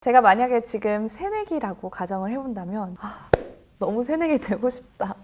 제가 만약에 지금 새내기라고 가정을 해본다면 너무 새내기 되고 싶다.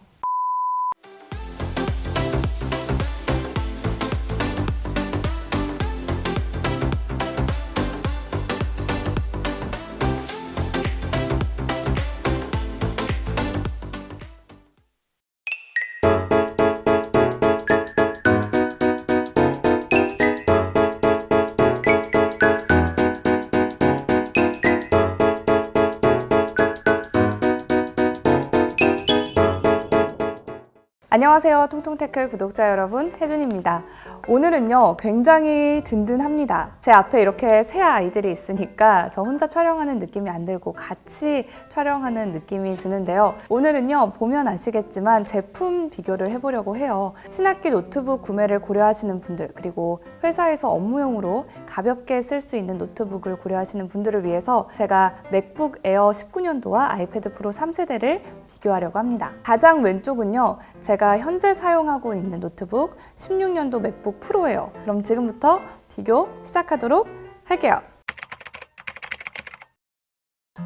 안녕하세요, 통통테크 구독자 여러분, 혜준입니다. 오늘은요 굉장히 든든합니다. 제 앞에 이렇게 새 아이들이 있으니까 저 혼자 촬영하는 느낌이 안 들고 같이 촬영하는 느낌이 드는데요. 오늘은요 보면 아시겠지만 제품 비교를 해보려고 해요. 신학기 노트북 구매를 고려하시는 분들, 그리고 회사에서 업무용으로 가볍게 쓸 수 있는 노트북을 고려하시는 분들을 위해서 제가 맥북 에어 19년도와 아이패드 프로 3세대를 비교하려고 합니다. 가장 왼쪽은요 제가 현재 사용하고 있는 노트북 16년도 맥북 프로예요. 그럼 지금부터 비교 시작하도록 할게요.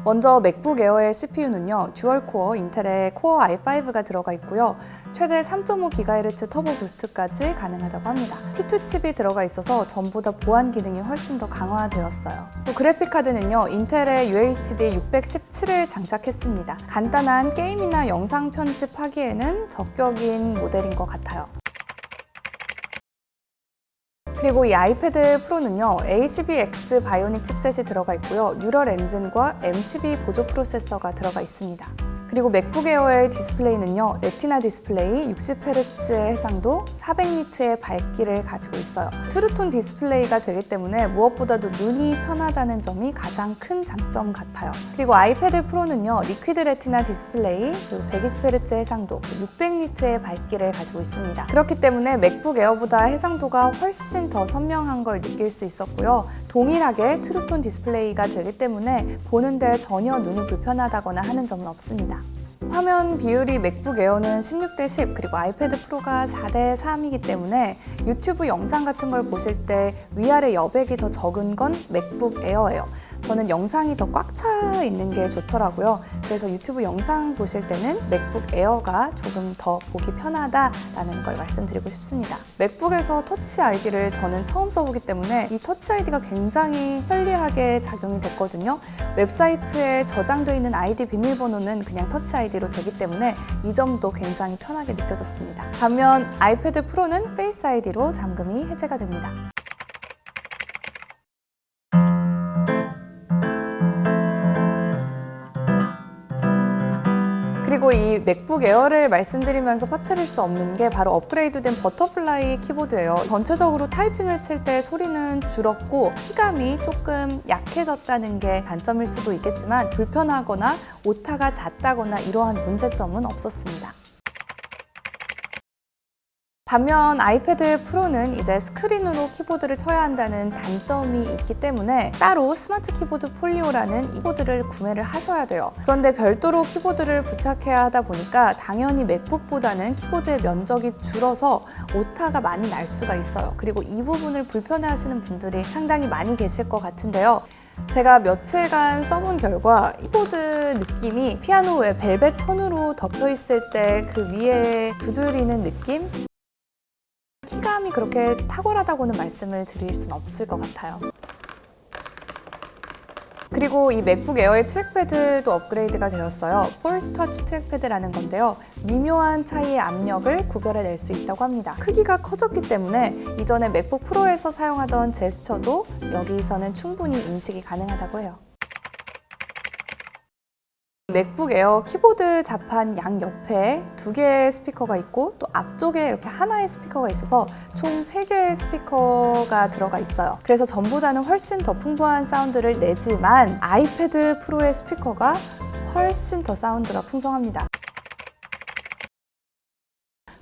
먼저 맥북 에어의 CPU는요 듀얼코어 인텔의 코어 i5가 들어가 있고요, 최대 3.5GHz 터보 부스트까지 가능하다고 합니다. T2 칩이 들어가 있어서 전보다 보안 기능이 훨씬 더 강화되었어요. 또 그래픽 카드는요 인텔의 UHD 617을 장착했습니다. 간단한 게임이나 영상 편집하기에는 적격인 모델인 것 같아요. 그리고 이 아이패드 프로는요 A12X 바이오닉 칩셋이 들어가 있고요, 뉴럴 엔진과 M12 보조 프로세서가 들어가 있습니다. 그리고 맥북 에어의 디스플레이는요 레티나 디스플레이 60Hz의 해상도 400니트의 밝기를 가지고 있어요. 트루톤 디스플레이가 되기 때문에 무엇보다도 눈이 편하다는 점이 가장 큰 장점 같아요. 그리고 아이패드 프로는요 리퀴드 레티나 디스플레이, 그리고 120Hz 해상도, 600니트의 밝기를 가지고 있습니다. 그렇기 때문에 맥북 에어보다 해상도가 훨씬 더 선명한 걸 느낄 수 있었고요, 동일하게 트루톤 디스플레이가 되기 때문에 보는데 전혀 눈이 불편하다거나 하는 점은 없습니다. 화면 비율이 맥북 에어는 16:10, 그리고 아이패드 프로가 4:3이기 때문에 유튜브 영상 같은 걸 보실 때 위아래 여백이 더 적은 건 맥북 에어예요. 저는 영상이 더 꽉 차 있는 게 좋더라고요. 그래서 유튜브 영상 보실 때는 맥북 에어가 조금 더 보기 편하다라는 걸 말씀드리고 싶습니다. 맥북에서 터치 아이디를 저는 처음 써보기 때문에 이 터치 아이디가 굉장히 편리하게 작용이 됐거든요. 웹사이트에 저장되어 있는 아이디 비밀번호는 그냥 터치 아이디로 되기 때문에 이 점도 굉장히 편하게 느껴졌습니다. 반면 아이패드 프로는 페이스 아이디로 잠금이 해제가 됩니다. 그리고 이 맥북 에어를 말씀드리면서 빠뜨릴 수 없는 게 바로 업그레이드된 버터플라이 키보드예요. 전체적으로 타이핑을 칠 때 소리는 줄었고 키감이 조금 약해졌다는 게 단점일 수도 있겠지만 불편하거나 오타가 잦다거나 이러한 문제점은 없었습니다. 반면 아이패드 프로는 이제 스크린으로 키보드를 쳐야 한다는 단점이 있기 때문에 따로 스마트 키보드 폴리오라는 키보드를 구매를 하셔야 돼요. 그런데 별도로 키보드를 부착해야 하다 보니까 당연히 맥북보다는 키보드의 면적이 줄어서 오타가 많이 날 수가 있어요. 그리고 이 부분을 불편해하시는 분들이 상당히 많이 계실 것 같은데요. 제가 며칠간 써본 결과 키보드 느낌이 피아노 벨벳 천으로 덮여 있을 때 그 위에 두드리는 느낌? 키감이 그렇게 탁월하다고는 말씀을 드릴 수는 없을 것 같아요. 그리고 이 맥북 에어의 트랙패드도 업그레이드가 되었어요. 폴스 터치 트랙패드라는 건데요, 미묘한 차이의 압력을 구별해낼 수 있다고 합니다. 크기가 커졌기 때문에 이전에 맥북 프로에서 사용하던 제스처도 여기서는 충분히 인식이 가능하다고 해요. 맥북 에어 키보드 자판 양옆에 2개의 스피커가 있고 또 앞쪽에 이렇게 하나의 스피커가 있어서 총 3개의 스피커가 들어가 있어요. 그래서 전보다는 훨씬 더 풍부한 사운드를 내지만 아이패드 프로의 스피커가 훨씬 더 사운드가 풍성합니다.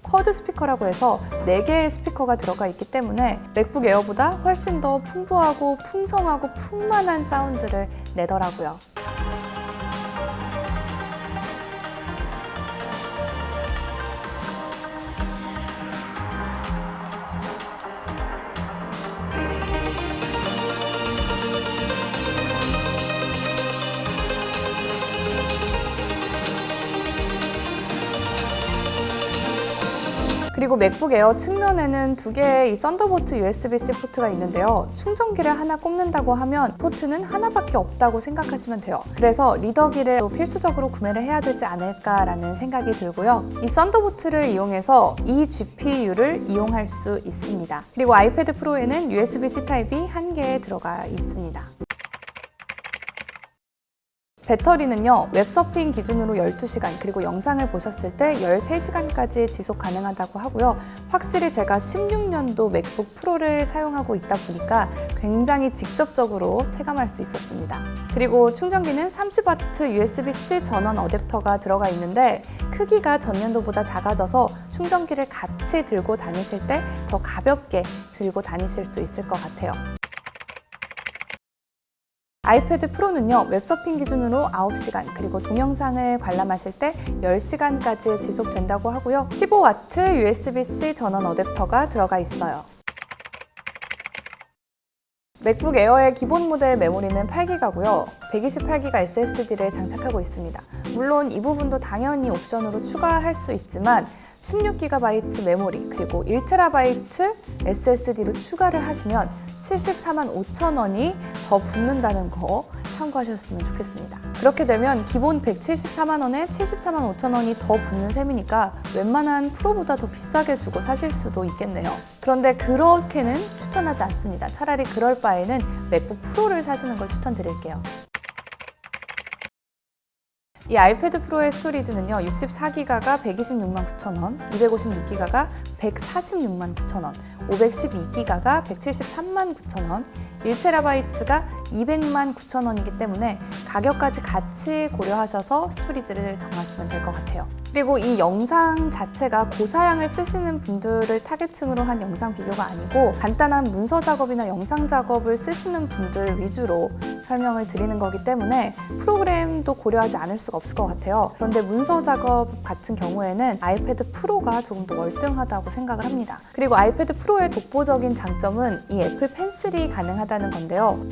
쿼드 스피커라고 해서 4개의 스피커가 들어가 있기 때문에 맥북 에어보다 훨씬 더 풍부하고 풍성하고 풍만한 사운드를 내더라고요. 그리고 맥북 에어 측면에는 두 개의 이 썬더볼트 USB-C 포트가 있는데요. 충전기를 하나 꼽는다고 하면 포트는 하나밖에 없다고 생각하시면 돼요. 그래서 리더기를 필수적으로 구매를 해야 되지 않을까라는 생각이 들고요. 이 썬더볼트를 이용해서 이 GPU를 이용할 수 있습니다. 그리고 아이패드 프로에는 USB-C 타입이 한 개 들어가 있습니다. 배터리는요, 웹서핑 기준으로 12시간, 그리고 영상을 보셨을 때 13시간까지 지속 가능하다고 하고요. 확실히 제가 16년도 맥북 프로를 사용하고 있다 보니까 굉장히 직접적으로 체감할 수 있었습니다. 그리고 충전기는 30W USB-C 전원 어댑터가 들어가 있는데 크기가 전년도보다 작아져서 충전기를 같이 들고 다니실 때 더 가볍게 들고 다니실 수 있을 것 같아요. 아이패드 프로는요, 웹서핑 기준으로 9시간, 그리고 동영상을 관람하실 때 10시간까지 지속된다고 하고요. 15W USB-C 전원 어댑터가 들어가 있어요. 맥북 에어의 기본 모델 메모리는 8기가고요. 128기가 SSD를 장착하고 있습니다. 물론 이 부분도 당연히 옵션으로 추가할 수 있지만 16GB 메모리 그리고 1TB SSD로 추가를 하시면 74만 5천 원이 더 붙는다는 거 참고하셨으면 좋겠습니다. 그렇게 되면 기본 174만 원에 74만 5천 원이 더 붙는 셈이니까 웬만한 프로보다 더 비싸게 주고 사실 수도 있겠네요. 그런데 그렇게는 추천하지 않습니다. 차라리 그럴 바에는 맥북 프로를 사시는 걸 추천드릴게요. 이 아이패드 프로의 스토리지는요, 64기가가 126만 9천 원, 256기가가 146만 9천 원, 512기가가 173만 9천 원, 1TB가 200만 9천 원이기 때문에 가격까지 같이 고려하셔서 스토리지를 정하시면 될 것 같아요. 그리고 이 영상 자체가 고사양을 쓰시는 분들을 타겟층으로 한 영상 비교가 아니고 간단한 문서 작업이나 영상 작업을 쓰시는 분들 위주로 설명을 드리는 거기 때문에 프로그램도 고려하지 않을 수가 없을 것 같아요. 그런데 문서 작업 같은 경우에는 아이패드 프로가 조금 더 월등하다고 생각을 합니다. 그리고 아이패드 프로의 독보적인 장점은 이 애플 펜슬이 가능하다는 건데요.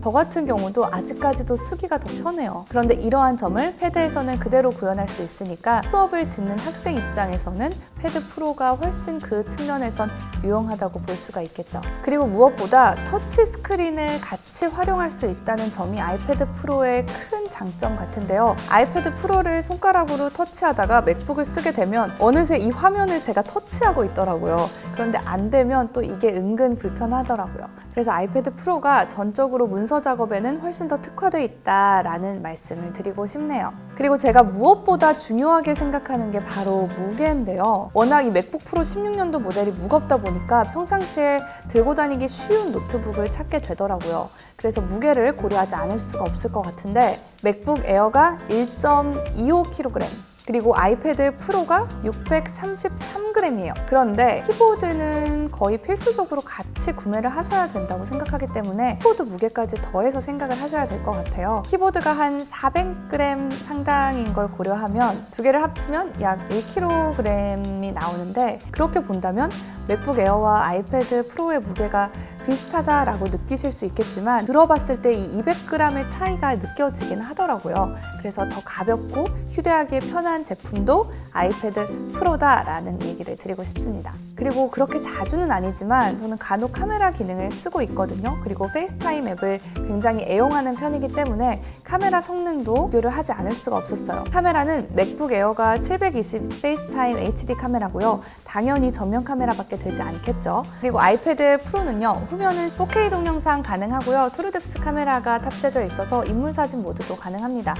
저 같은 경우도 아직까지도 쓰기가 더 편해요. 그런데 이러한 점을 패드에서는 그대로 구현할 수 있으니까 수업을 듣는 학생 입장에서는 패드 프로가 훨씬 그 측면에선 유용하다고 볼 수가 있겠죠. 그리고 무엇보다 터치 스크린을 같이 활용할 수 있다는 점이 아이패드 프로의 큰 장점 같은데요. 아이패드 프로를 손가락으로 터치하다가 맥북을 쓰게 되면 어느새 이 화면을 제가 터치하고 있더라고요. 그런데 안 되면 또 이게 은근 불편하더라고요. 그래서 아이패드 프로가 전적으로 문서 작업에는 훨씬 더 특화되어 있다라는 말씀을 드리고 싶네요. 그리고 제가 무엇보다 중요하게 생각하는 게 바로 무게인데요. 워낙 이 맥북 프로 16년도 모델이 무겁다 보니까 평상시에 들고 다니기 쉬운 노트북을 찾게 되더라고요. 그래서 무게를 고려하지 않을 수가 없을 것 같은데 맥북 에어가 1.25kg, 그리고 아이패드 프로가 633g이에요. 그런데 키보드는 거의 필수적으로 같이 구매를 하셔야 된다고 생각하기 때문에 키보드 무게까지 더해서 생각을 하셔야 될 것 같아요. 키보드가 한 400g 상당인 걸 고려하면 두 개를 합치면 약 1kg이 나오는데 그렇게 본다면 맥북 에어와 아이패드 프로의 무게가 비슷하다라고 느끼실 수 있겠지만 들어봤을 때 이 200g의 차이가 느껴지긴 하더라고요. 그래서 더 가볍고 휴대하기에 편한 제품도 아이패드 프로다라는 얘기를 드리고 싶습니다. 그리고 그렇게 자주는 아니지만 저는 간혹 카메라 기능을 쓰고 있거든요. 그리고 페이스타임 앱을 굉장히 애용하는 편이기 때문에 카메라 성능도 비교를 하지 않을 수가 없었어요. 카메라는 맥북 에어가 720 페이스타임 HD 카메라고요. 당연히 전면 카메라밖에 되지 않겠죠. 그리고 아이패드 프로는요, 후면은 4K 동영상 가능하고요. 트루뎁스 카메라가 탑재되어 있어서 인물 사진 모드도 가능합니다.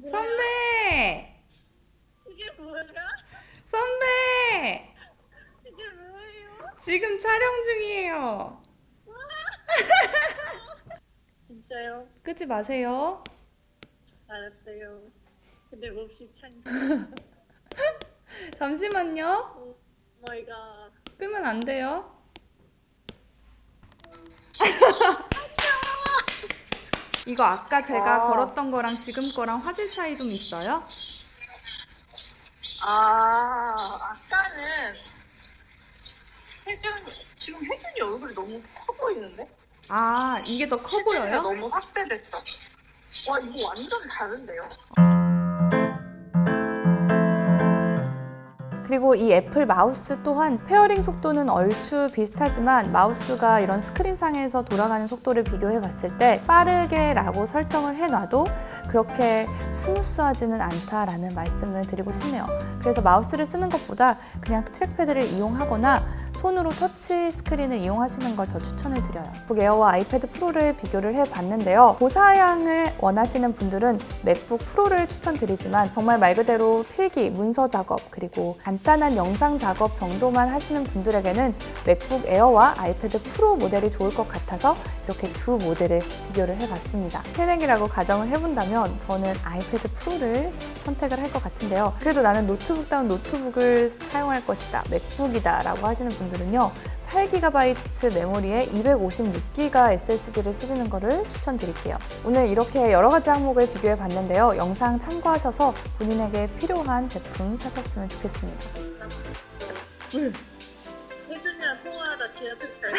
선배! 이게 뭐야? 선배! 이게 뭐예요? 지금 촬영 중이에요. 진짜요? 끄지 마세요. 알았어요. 근데 몹시 찬. 잠시만요. 마이갓. 끄면 안 돼요. 이거 아까 제가 걸었던 거랑 지금 거랑 화질 차이 좀 있어요? 아까는 지금 혜준이 얼굴이 너무 커 보이는데? 아, 이게 더 커 혜준이가 보여요? 너무 확대됐어. 와, 이거 완전 다른데요? 그리고 이 애플 마우스 또한 페어링 속도는 얼추 비슷하지만 마우스가 이런 스크린상에서 돌아가는 속도를 비교해 봤을 때 빠르게라고 설정을 해놔도 그렇게 스무스하지는 않다라는 말씀을 드리고 싶네요. 그래서 마우스를 쓰는 것보다 그냥 트랙패드를 이용하거나 손으로 터치 스크린을 이용하시는 걸 더 추천을 드려요. 맥북 에어와 아이패드 프로를 비교를 해봤는데요. 고사양을 원하시는 분들은 맥북 프로를 추천드리지만 정말 말 그대로 필기, 문서 작업, 그리고 간단한 영상 작업 정도만 하시는 분들에게는 맥북 에어와 아이패드 프로 모델이 좋을 것 같아서 이렇게 두 모델을 비교를 해봤습니다. 새내기라고 가정을 해본다면 저는 아이패드 프로를 선택을 할 것 같은데요. 그래도 나는 노트북다운 노트북을 사용할 것이다, 맥북이다 라고 하시는 분들은요, 8GB 메모리에 256GB SSD를 쓰시는 것을 추천드릴게요. 오늘 이렇게 여러 가지 항목을 비교해 봤는데요. 영상 참고하셔서 본인에게 필요한 제품 사셨으면 좋겠습니다. 혜준이랑 통화하다 지하철 잘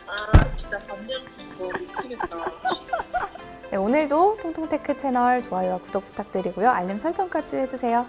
아 진짜 감정 있어 미치겠다. 네, 오늘도 통통테크 채널 좋아요와 구독 부탁드리고요. 알림 설정까지 해주세요.